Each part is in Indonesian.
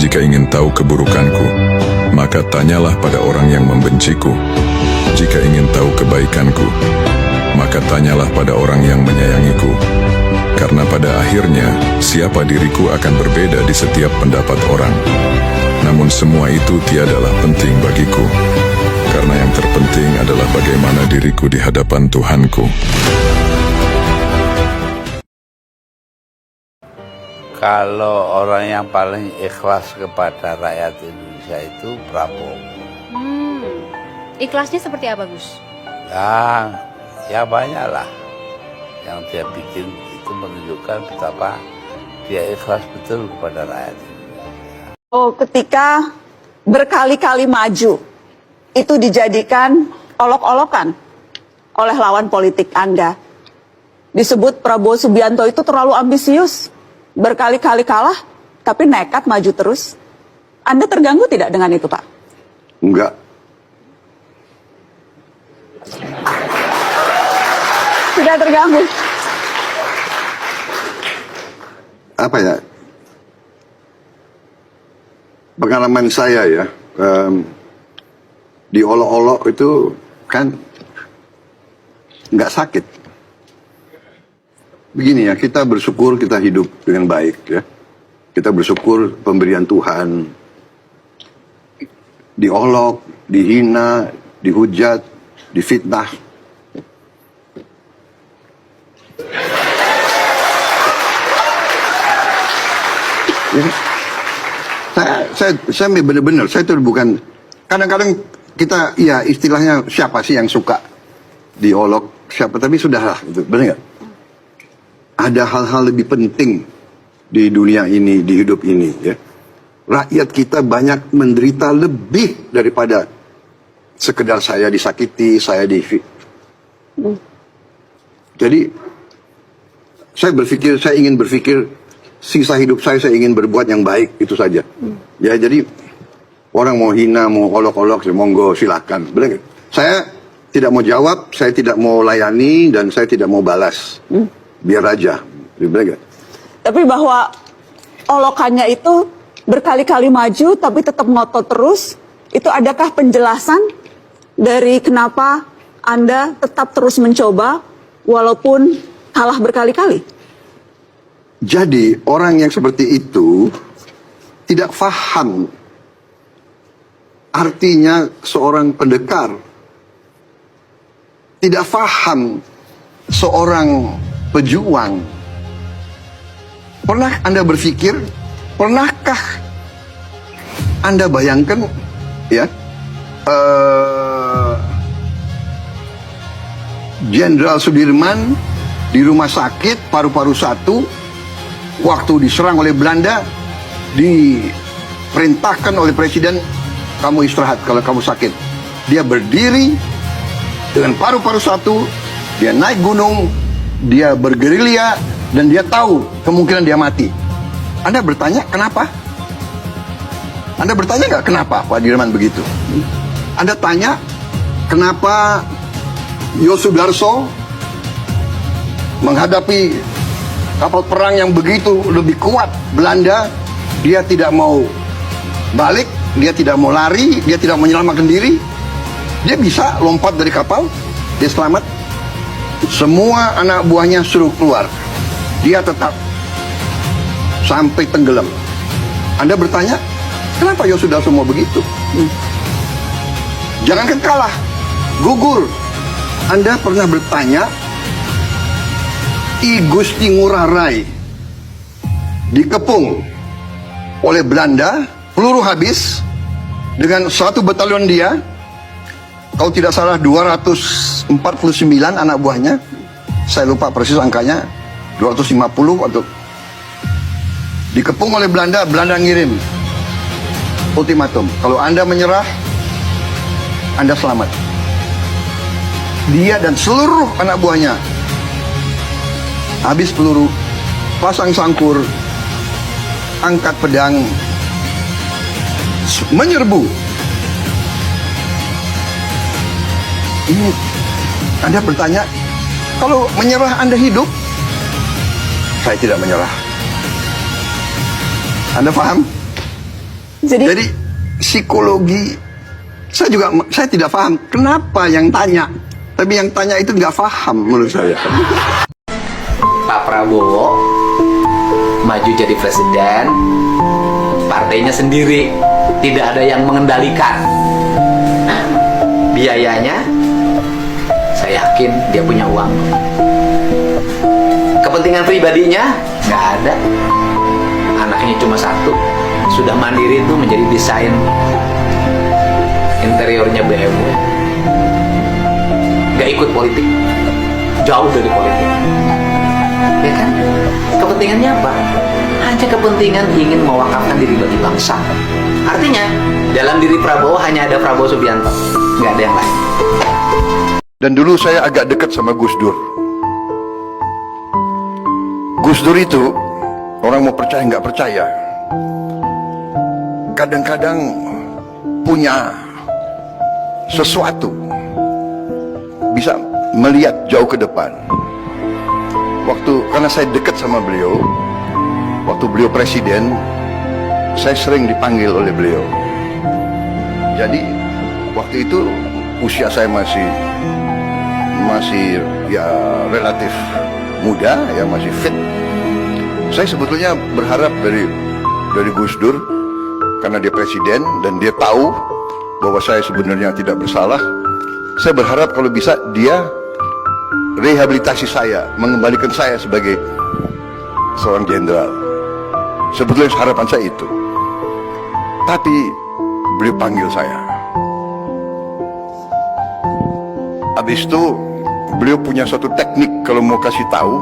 Jika ingin tahu keburukanku, maka tanyalah pada orang yang membenciku. Jika ingin tahu kebaikanku, maka tanyalah pada orang yang menyayangiku. Karena pada akhirnya, siapa diriku akan berbeda di setiap pendapat orang. Namun semua itu tiadalah penting bagiku. Karena yang terpenting adalah bagaimana diriku di hadapan Tuhanku. Kalau orang yang paling ikhlas kepada rakyat Indonesia itu Prabowo. Ikhlasnya seperti apa, Gus? Ya banyak lah. Yang dia bikin itu menunjukkan betapa dia ikhlas betul kepada rakyat Indonesia. Oh, ketika berkali-kali maju, itu dijadikan olok-olokan oleh lawan politik Anda. Disebut Prabowo Subianto itu terlalu ambisius. Berkali-kali kalah, tapi nekat maju terus. Anda terganggu tidak dengan itu, Pak? Enggak. Tidak terganggu. Apa ya? Pengalaman saya ya, diolok-olok itu kan nggak sakit. Begini ya, kita bersyukur kita hidup dengan baik ya. Kita bersyukur pemberian Tuhan. Diolok, dihina, dihujat, difitnah. Ya. Saya benar-benar, saya itu bukan, kadang-kadang kita, ya istilahnya siapa sih yang suka diolok, siapa, tapi sudahlah, itu benar nggak? Ada hal-hal lebih penting di dunia ini, di hidup ini ya. Rakyat kita banyak menderita lebih daripada sekedar saya disakiti, saya Jadi saya ingin berpikir sisa hidup saya ingin berbuat yang baik, itu saja. Ya, jadi orang mau hina, mau olok-olok, monggo silakan. Benar nggak? Saya tidak mau jawab, saya tidak mau layani, dan saya tidak mau balas. Biar aja, benar nggak? Tapi bahwa olokannya itu berkali-kali maju, tapi tetap ngotot terus, itu adakah penjelasan dari kenapa Anda tetap terus mencoba, walaupun kalah berkali-kali? Jadi orang yang seperti itu tidak paham artinya seorang pendekar, tidak paham seorang pejuang. Pernah Anda berpikir, pernahkah Anda bayangkan ya, Jenderal Sudirman di rumah sakit paru-paru 1 waktu diserang oleh Belanda, diperintahkan oleh Presiden, kamu istirahat kalau kamu sakit. Dia berdiri dengan paru-paru 1, dia naik gunung, dia bergerilya, dan dia tahu kemungkinan dia mati. Anda bertanya kenapa? Anda bertanya nggak kenapa Pak Dirman begitu? Anda tanya kenapa Yosudarso menghadapi kapal perang yang begitu lebih kuat Belanda, dia tidak mau balik, dia tidak mau lari, dia tidak mau menyelamatkan diri. Dia bisa lompat dari kapal, dia selamat. Semua anak buahnya suruh keluar, dia tetap sampai tenggelam. Anda bertanya, kenapa Yosudarso mau begitu? Jangankan kalah, gugur. Anda pernah bertanya, I Gusti Ngurah Rai dikepung oleh Belanda, peluru habis, dengan 1 batalion dia, kalau tidak salah 249 anak buahnya, saya lupa persis angkanya, 250 atau dikepung oleh Belanda. Belanda ngirim ultimatum, kalau Anda menyerah, Anda selamat. Dia dan seluruh anak buahnya habis peluru, pasang sangkur, angkat pedang, menyerbu. Ini Anda bertanya, kalau menyerah Anda hidup? Saya tidak menyerah. Anda paham? Jadi psikologi saya tidak paham kenapa yang tanya, tapi yang tanya itu nggak paham menurut saya. Pak Prabowo maju jadi presiden, partainya sendiri, tidak ada yang mengendalikan. Nah, biayanya, saya yakin dia punya uang. Kepentingan pribadinya nggak ada. Anaknya cuma satu, sudah mandiri itu menjadi desain interiornya BMW. Nggak ikut politik, jauh dari politik. Ya kan? Kepentingannya apa? Hanya kepentingan ingin mewakafkan diri bagi bangsa. Artinya, dalam diri Prabowo hanya ada Prabowo Subianto, nggak ada yang lain. Dan dulu saya agak dekat sama Gus Dur. Gus Dur itu, orang mau percaya nggak percaya, kadang-kadang punya sesuatu, bisa melihat jauh ke depan. Karena saya dekat sama beliau, waktu beliau presiden, saya sering dipanggil oleh beliau. Jadi waktu itu usia saya masih ya relatif muda, ya masih fit. Saya sebetulnya berharap dari Gus Dur, karena dia presiden dan dia tahu bahwa saya sebenarnya tidak bersalah. Saya berharap kalau bisa dia rehabilitasi saya, mengembalikan saya sebagai seorang jenderal. Sebetulnya harapan saya itu. Tapi beliau panggil saya. Habis itu beliau punya suatu teknik kalau mau kasih tahu.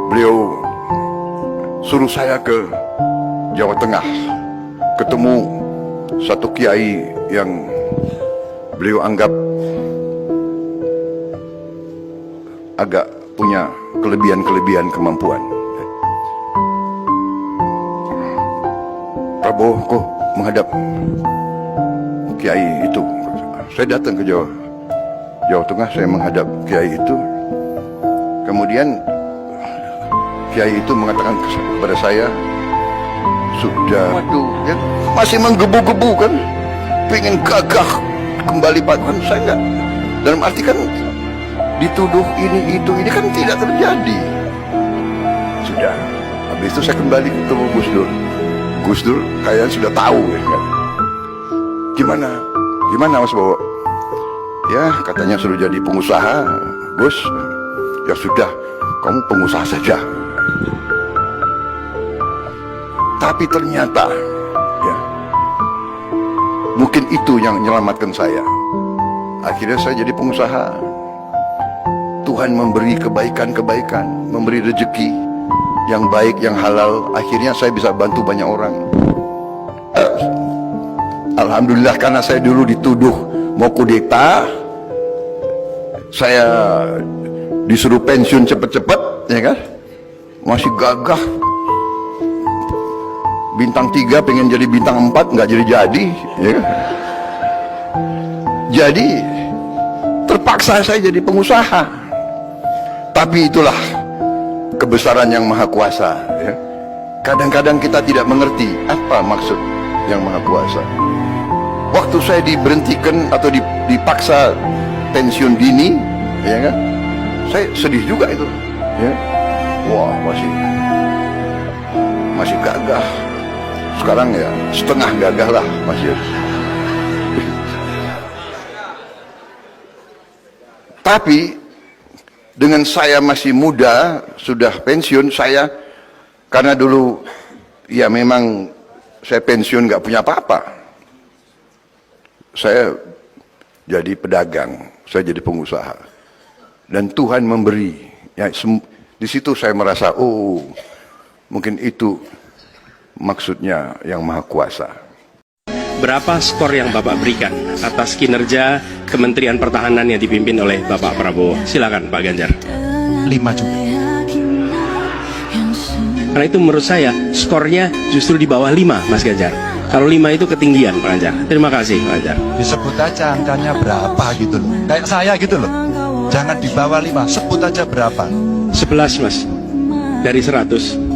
Beliau suruh saya ke Jawa Tengah, ketemu satu kiai yang beliau anggap agak punya kelebihan kemampuan. Prabowo kok menghadap kiai itu. Saya datang ke Jawa Tengah, saya menghadap kiai itu. Kemudian kiai itu mengatakan kepada saya, sudah, waduh, ya, masih menggebu-gebu kan, pengen gagah kembali padakan saya enggak. Dalam arti kan dituduh ini kan tidak terjadi. Sudah, habis itu saya kembali ketemu Gus Dur. Gus Dur kayaknya sudah tahu ya kan. Gimana Mas Bowo? Ya katanya suruh jadi pengusaha, Gus. Ya sudah, kamu pengusaha saja. Tapi ternyata ya, mungkin itu yang menyelamatkan saya. Akhirnya saya jadi pengusaha. Tuhan memberi kebaikan-kebaikan, memberi rezeki yang baik, yang halal. Akhirnya saya bisa bantu banyak orang. Alhamdulillah, karena saya dulu dituduh mau kudeta, saya disuruh pensiun cepet-cepet, ya kan? Masih gagah. Bintang 3 pengen jadi bintang 4, nggak jadi, ya kan? Jadi terpaksa saya jadi pengusaha. Tapi itulah kebesaran yang Maha Kuasa. Ya. Kadang-kadang kita tidak mengerti apa maksud yang Maha Kuasa. Waktu saya diberhentikan atau dipaksa pensiun dini, ya kan? Saya sedih juga itu. Ya. Wah, masih gagah. Sekarang ya setengah gagah lah masih. Tapi dengan saya masih muda, sudah pensiun, saya karena dulu ya memang saya pensiun nggak punya apa-apa. Saya jadi pedagang, saya jadi pengusaha. Dan Tuhan memberi. Ya, di situ saya merasa, oh mungkin itu maksudnya yang Maha Kuasa. Berapa skor yang Bapak berikan atas kinerja Kementerian Pertahanan yang dipimpin oleh Bapak Prabowo? Silakan Pak Ganjar. 5 juga. Karena itu menurut saya skornya justru di bawah 5, Mas Ganjar. Kalau 5 itu ketinggian, Pak Ganjar. Terima kasih, Pak Ganjar. Disebut aja angkanya berapa gitu loh. Kayak saya gitu loh. Jangan di bawah 5, sebut aja berapa. 11, Mas. Dari 100.